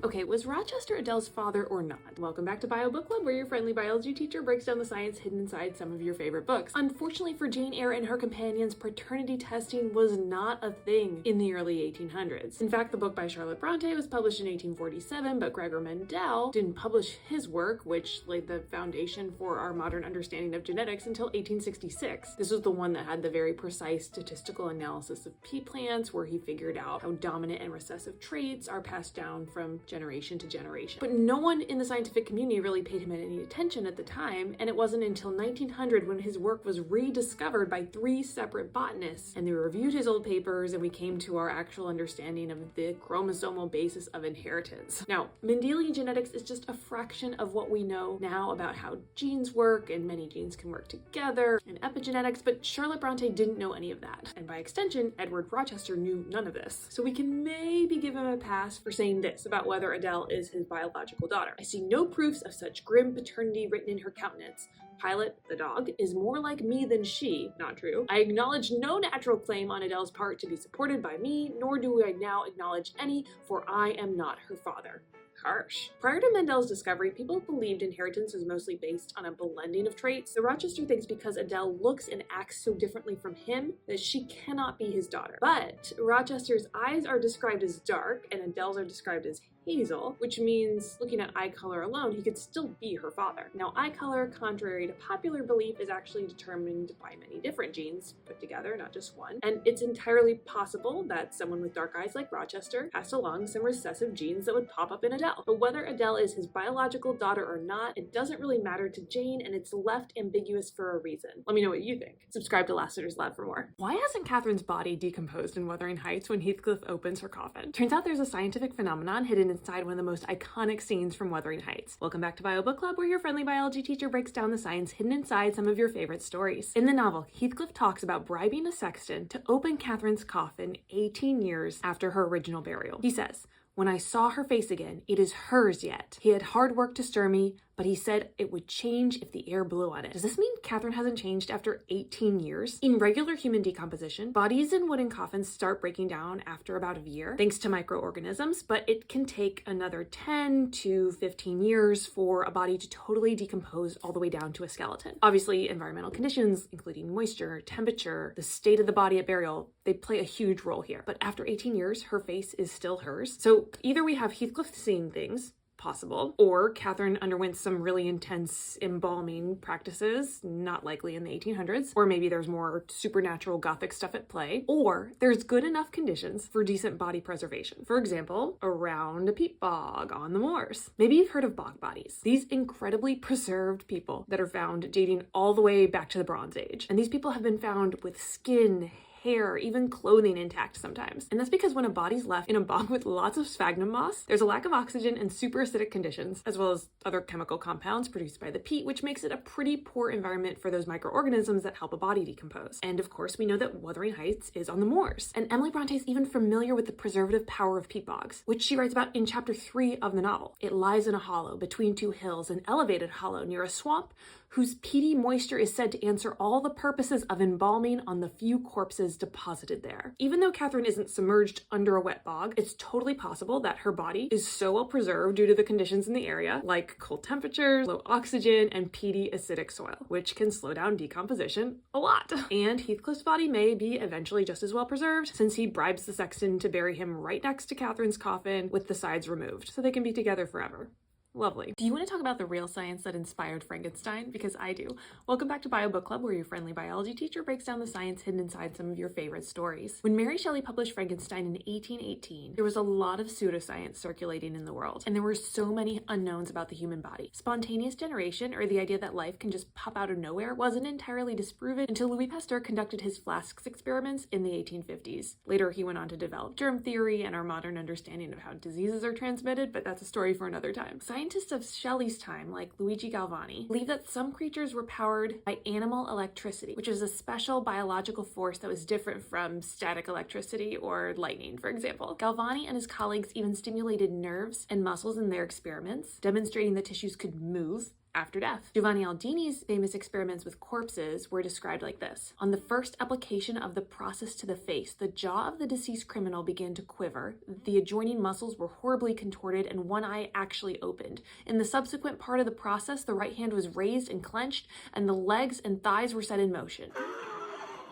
Okay, was Rochester Adèle's father or not? Welcome back to Bio Book Club, where your friendly biology teacher breaks down the science hidden inside some of your favorite books. Unfortunately for Jane Eyre and her companions, paternity testing was not a thing in the early 1800s. In fact, the book by Charlotte Bronte was published in 1847, but Gregory Mendel didn't publish his work, which laid the foundation for our modern understanding of genetics, until 1866. This was the one that had the very precise statistical analysis of pea plants, where he figured out how dominant and recessive traits are passed down from generation to generation. But no one in the scientific community really paid him any attention at the time, and it wasn't until 1900 when his work was rediscovered by 3 separate botanists, and they reviewed his old papers, and we came to our actual understanding of the chromosomal basis of inheritance. Now, Mendelian genetics is just a fraction of what we know now about how genes work, and many genes can work together, and epigenetics, but Charlotte Bronte didn't know any of that. And by extension, Edward Rochester knew none of this. So we can maybe give him a pass for saying this about whether Adèle is his biological daughter. I see no proofs of such grim paternity written in her countenance. Pilot, the dog, is more like me than she. Not true. I acknowledge no natural claim on Adèle's part to be supported by me, nor do I now acknowledge any, for I am not her father. Harsh. Prior to Mendel's discovery, people believed inheritance was mostly based on a blending of traits. So Rochester thinks because Adèle looks and acts so differently from him that she cannot be his daughter. But Rochester's eyes are described as dark and Adèle's are described as hazel, which means, looking at eye color alone, he could still be her father. Now, eye color, contrary to popular belief, is actually determined by many different genes put together, not just one. And it's entirely possible that someone with dark eyes like Rochester passed along some recessive genes that would pop up in Adèle. But whether Adèle is his biological daughter or not, it doesn't really matter to Jane, and it's left ambiguous for a reason. Let me know what you think. Subscribe to Lasseter's Lab for more. Why hasn't Catherine's body decomposed in Wuthering Heights when Heathcliff opens her coffin? Turns out there's a scientific phenomenon hidden inside one of the most iconic scenes from Wuthering Heights. Welcome back to Bio Book Club, where your friendly biology teacher breaks down the science hidden inside some of your favorite stories. In the novel, Heathcliff talks about bribing a sexton to open Catherine's coffin 18 years after her original burial. He says, "When I saw her face again, it is hers yet. He had hard work to stir me, but he said it would change if the air blew on it." Does this mean Catherine hasn't changed after 18 years? In regular human decomposition, bodies in wooden coffins start breaking down after about a year, thanks to microorganisms, but it can take another 10 to 15 years for a body to totally decompose all the way down to a skeleton. Obviously, environmental conditions, including moisture, temperature, the state of the body at burial, they play a huge role here. But after 18 years, her face is still hers. So either we have Heathcliff seeing things, possible, or Catherine underwent some really intense embalming practices, not likely in the 1800s, or maybe there's more supernatural gothic stuff at play, or there's good enough conditions for decent body preservation. For example, around a peat bog on the moors. Maybe you've heard of bog bodies. These incredibly preserved people that are found dating all the way back to the Bronze Age. And these people have been found with skin, hair, even clothing intact sometimes. And that's because when a body's left in a bog with lots of sphagnum moss, there's a lack of oxygen and super acidic conditions, as well as other chemical compounds produced by the peat, which makes it a pretty poor environment for those microorganisms that help a body decompose. And of course, we know that Wuthering Heights is on the moors. And Emily Bronte is even familiar with the preservative power of peat bogs, which she writes about in chapter 3 of the novel. It lies in a hollow between 2 hills, an elevated hollow near a swamp whose peaty moisture is said to answer all the purposes of embalming on the few corpses deposited there. Even though Catherine isn't submerged under a wet bog, it's totally possible that her body is so well preserved due to the conditions in the area, like cold temperatures, low oxygen, and peaty acidic soil, which can slow down decomposition a lot. And Heathcliff's body may be eventually just as well preserved, since he bribes the sexton to bury him right next to Catherine's coffin with the sides removed, so they can be together forever. Lovely. Do you want to talk about the real science that inspired Frankenstein? Because I do. Welcome back to Bio Book Club, where your friendly biology teacher breaks down the science hidden inside some of your favorite stories. When Mary Shelley published Frankenstein in 1818, there was a lot of pseudoscience circulating in the world, and there were so many unknowns about the human body. Spontaneous generation, or the idea that life can just pop out of nowhere, wasn't entirely disproven until Louis Pasteur conducted his flasks experiments in the 1850s. Later, he went on to develop germ theory and our modern understanding of how diseases are transmitted, but that's a story for another time. Scientists of Shelley's time, like Luigi Galvani, believed that some creatures were powered by animal electricity, which is a special biological force that was different from static electricity or lightning, for example. Galvani and his colleagues even stimulated nerves and muscles in their experiments, demonstrating that tissues could move after death. Giovanni Aldini's famous experiments with corpses were described like this. On the first application of the process to the face, the jaw of the deceased criminal began to quiver, the adjoining muscles were horribly contorted, and one eye actually opened. In the subsequent part of the process, the right hand was raised and clenched, and the legs and thighs were set in motion.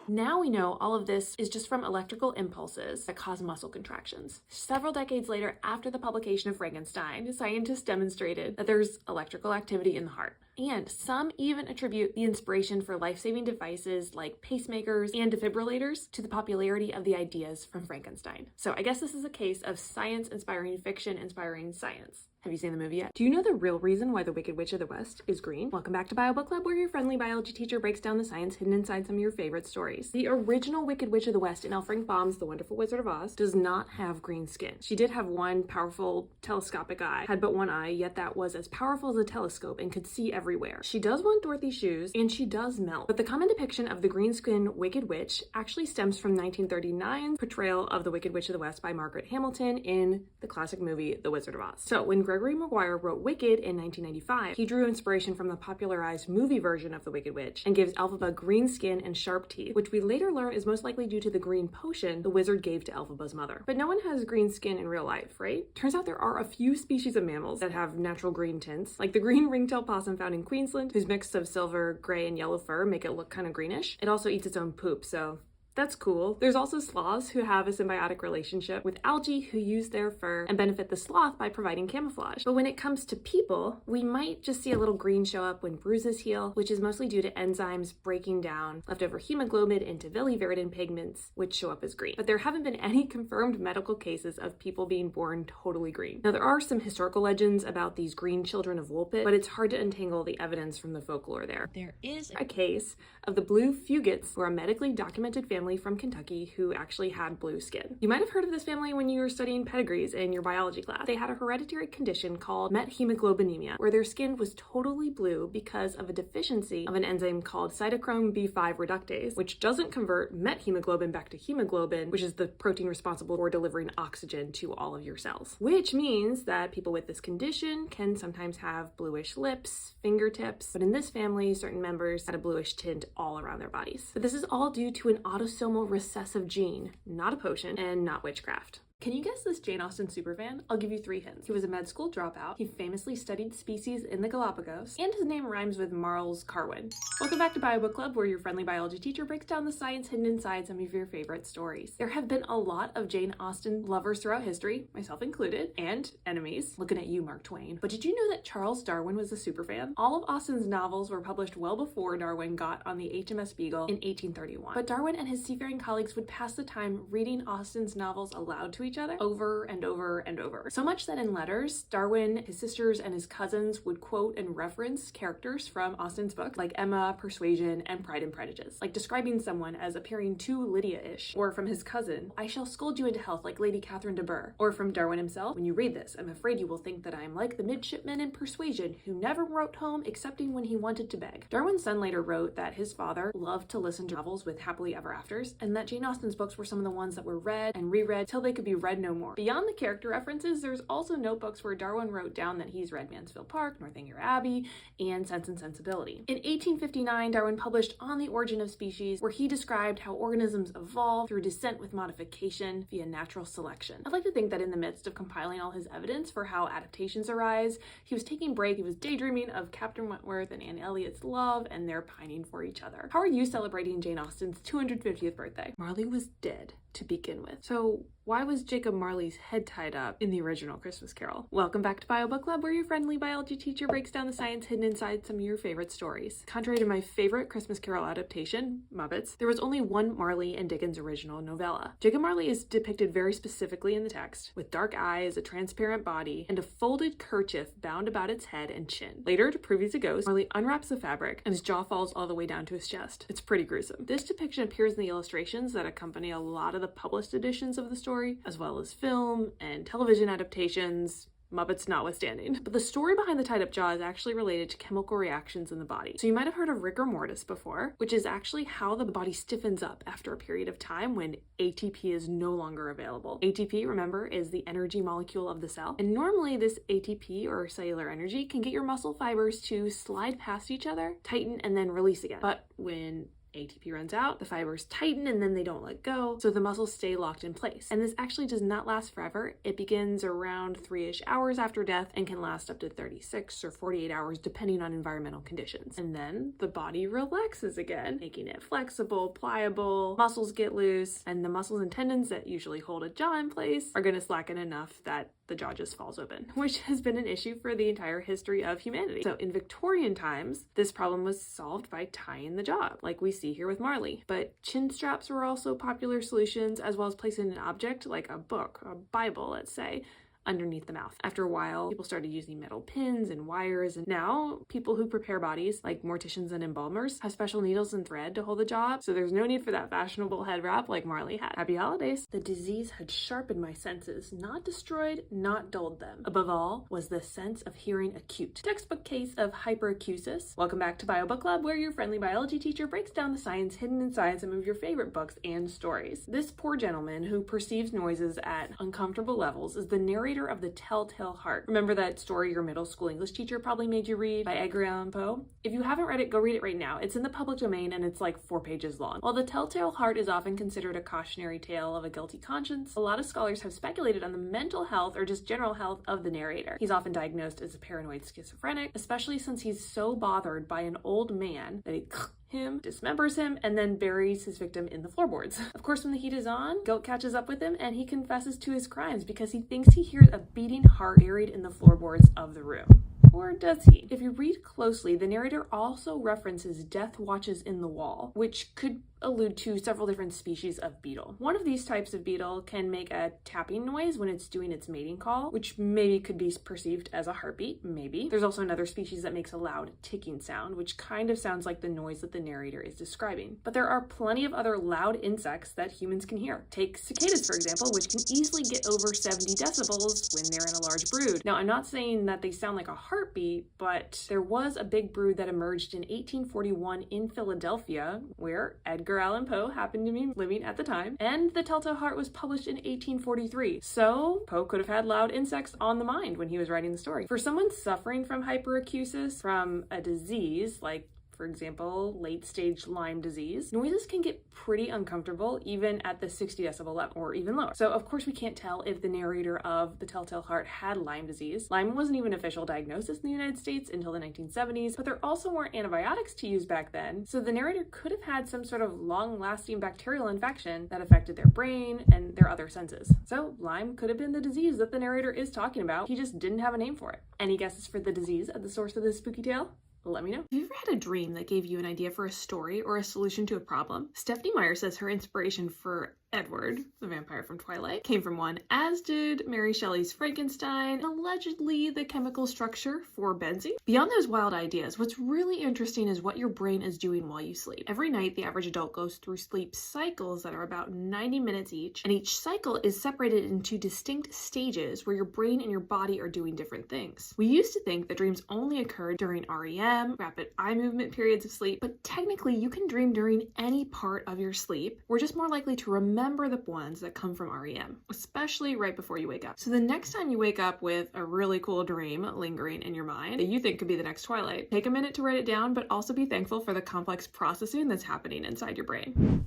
Now we know all of this is just from electrical impulses that cause muscle contractions. Several decades later, after the publication of Frankenstein, scientists demonstrated that there's electrical activity in the heart. And some even attribute the inspiration for life-saving devices like pacemakers and defibrillators to the popularity of the ideas from Frankenstein. So I guess this is a case of science inspiring fiction inspiring science. Have you seen the movie yet? Do you know the real reason why the Wicked Witch of the West is green? Welcome back to Biobookclub, where your friendly biology teacher breaks down the science hidden inside some of your favorite stories. The original Wicked Witch of the West in L. Frank Baum's The Wonderful Wizard of Oz does not have green skin. She did have one powerful telescopic eye, had but one eye, yet that was as powerful as a telescope and could see everywhere. She does want Dorothy's shoes, and she does melt. But the common depiction of the green-skinned Wicked Witch actually stems from 1939's portrayal of the Wicked Witch of the West by Margaret Hamilton in the classic movie The Wizard of Oz. So when Gregory Maguire wrote Wicked in 1995, he drew inspiration from the popularized movie version of the Wicked Witch and gives Elphaba green skin and sharp teeth, which we later learn is most likely due to the green potion the wizard gave to Elphaba's mother. But no one has green skin in real life, right? Turns out there are a few species of mammals that have natural green tints, like the green ringtail possum found in Queensland, whose mix of silver, gray, and yellow fur make it look kind of greenish. It also eats its own poop, so that's cool. There's also sloths who have a symbiotic relationship with algae who use their fur and benefit the sloth by providing camouflage. But when it comes to people, we might just see a little green show up when bruises heal, which is mostly due to enzymes breaking down leftover hemoglobin into biliverdin pigments, which show up as green. But there haven't been any confirmed medical cases of people being born totally green. Now, there are some historical legends about these green children of Woolpit, but it's hard to untangle the evidence from the folklore there. There is a case of the blue Fugits, who are a medically documented family from Kentucky who actually had blue skin. You might have heard of this family when you were studying pedigrees in your biology class. They had a hereditary condition called methemoglobinemia, where their skin was totally blue because of a deficiency of an enzyme called cytochrome B5 reductase, which doesn't convert methemoglobin back to hemoglobin, which is the protein responsible for delivering oxygen to all of your cells. Which means that people with this condition can sometimes have bluish lips, fingertips, but in this family, certain members had a bluish tint all around their bodies. But this is all due to an autosomal recessive gene, not a potion, and not witchcraft. Can you guess this Jane Austen superfan? I'll give you 3 hints. He was a med school dropout, he famously studied species in the Galapagos, and his name rhymes with Marles Carwin. Welcome back to Biobookclub, where your friendly biology teacher breaks down the science hidden inside some of your favorite stories. There have been a lot of Jane Austen lovers throughout history, myself included, and enemies. Looking at you, Mark Twain. But did you know that Charles Darwin was a superfan? All of Austen's novels were published well before Darwin got on the HMS Beagle in 1831. But Darwin and his seafaring colleagues would pass the time reading Austen's novels aloud to each other over and over and over. So much that in letters, Darwin, his sisters, and his cousins would quote and reference characters from Austen's book, like Emma, Persuasion, and Pride and Prejudice, like describing someone as appearing too Lydia-ish, or from his cousin, I shall scold you into health like Lady Catherine de Bourgh, or from Darwin himself, when you read this, I'm afraid you will think that I am like the midshipman in Persuasion, who never wrote home excepting when he wanted to beg. Darwin's son later wrote that his father loved to listen to novels with happily ever afters, and that Jane Austen's books were some of the ones that were read and reread till they could be read no more. Beyond the character references, there's also notebooks where Darwin wrote down that he's read Mansfield Park, Northanger Abbey, and Sense and Sensibility. In 1859, Darwin published On the Origin of Species, where he described how organisms evolve through descent with modification via natural selection. I'd like to think that in the midst of compiling all his evidence for how adaptations arise, he was taking break, he was daydreaming of Captain Wentworth and Anne Elliot's love, and they're pining for each other. How are you celebrating Jane Austen's 250th birthday? Marley was dead to begin with. So why was Jacob Marley's head tied up in the original Christmas Carol? Welcome back to Biobookclub, where your friendly biology teacher breaks down the science hidden inside some of your favorite stories. Contrary to my favorite Christmas Carol adaptation, Muppets, there was only one Marley in Dickens' original novella. Jacob Marley is depicted very specifically in the text, with dark eyes, a transparent body, and a folded kerchief bound about its head and chin. Later, to prove he's a ghost, Marley unwraps the fabric, and his jaw falls all the way down to his chest. It's pretty gruesome. This depiction appears in the illustrations that accompany a lot of the published editions of the story, as well as film and television adaptations, Muppets notwithstanding. But the story behind the tied up jaw is actually related to chemical reactions in the body. So you might have heard of rigor mortis before, which is actually how the body stiffens up after a period of time when ATP is no longer available. ATP, remember, is the energy molecule of the cell. And normally this ATP, or cellular energy, can get your muscle fibers to slide past each other, tighten, and then release again. But when ATP runs out, the fibers tighten and then they don't let go, so the muscles stay locked in place. And this actually does not last forever. It begins around 3-ish hours after death and can last up to 36 or 48 hours depending on environmental conditions. And then the body relaxes again, making it flexible, pliable, muscles get loose, and the muscles and tendons that usually hold a jaw in place are going to slacken enough that the jaw just falls open, which has been an issue for the entire history of humanity. So in Victorian times, this problem was solved by tying the jaw, like we see here with Marley. But chin straps were also popular solutions, as well as placing an object like a book, a Bible, let's say, underneath the mouth. After a while, people started using metal pins and wires, and now people who prepare bodies, like morticians and embalmers, have special needles and thread to hold the jaw up, so there's no need for that fashionable head wrap like Marley had. Happy holidays! The disease had sharpened my senses, not destroyed, not dulled them. Above all was the sense of hearing acute. Textbook case of hyperacusis. Welcome back to Bio Book Club, where your friendly biology teacher breaks down the science hidden inside some of your favorite books and stories. This poor gentleman who perceives noises at uncomfortable levels is the narrator of The Telltale Heart. Remember that story your middle school English teacher probably made you read by Edgar Allan Poe? If you haven't read it, go read it right now. It's in the public domain and it's like 4 pages long. While The Telltale Heart is often considered a cautionary tale of a guilty conscience, a lot of scholars have speculated on the mental health or just general health of the narrator. He's often diagnosed as a paranoid schizophrenic, especially since he's so bothered by an old man that he him, dismembers him, and then buries his victim in the floorboards. Of course, when the heat is on, guilt catches up with him and he confesses to his crimes because he thinks he hears a beating heart buried in the floorboards of the room. Or does he? If you read closely, the narrator also references death watches in the wall, which could allude to several different species of beetle. One of these types of beetle can make a tapping noise when it's doing its mating call, which maybe could be perceived as a heartbeat, maybe. There's also another species that makes a loud ticking sound, which kind of sounds like the noise that the narrator is describing. But there are plenty of other loud insects that humans can hear. Take cicadas, for example, which can easily get over 70 decibels when they're in a large brood. Now, I'm not saying that they sound like a heartbeat, but there was a big brood that emerged in 1841 in Philadelphia, where Edgar Allan Poe happened to be living at the time, and The Telltale Heart was published in 1843. So Poe could have had loud insects on the mind when he was writing the story. For someone suffering from hyperacusis, from a disease like, for example, late-stage Lyme disease, noises can get pretty uncomfortable even at the 60 decibel level, or even lower. So of course we can't tell if the narrator of The Telltale Heart had Lyme disease. Lyme wasn't even an official diagnosis in the United States until the 1970s, but there also weren't antibiotics to use back then, so the narrator could have had some sort of long-lasting bacterial infection that affected their brain and their other senses. So Lyme could have been the disease that the narrator is talking about. He just didn't have a name for it. Any guesses for the disease at the source of this spooky tale? Let me know. Have you ever had a dream that gave you an idea for a story or a solution to a problem? Stephanie Meyer says her inspiration for Edward, the vampire from Twilight, came from one, as did Mary Shelley's Frankenstein, and allegedly the chemical structure for benzene. Beyond those wild ideas, what's really interesting is what your brain is doing while you sleep. Every night, the average adult goes through sleep cycles that are about 90 minutes each, and each cycle is separated into distinct stages where your brain and your body are doing different things. We used to think that dreams only occurred during REM, rapid eye movement periods of sleep, but technically you can dream during any part of your sleep. We're just more likely to remember the ones that come from REM, especially right before you wake up. So the next time you wake up with a really cool dream lingering in your mind that you think could be the next Twilight, take a minute to write it down, but also be thankful for the complex processing that's happening inside your brain.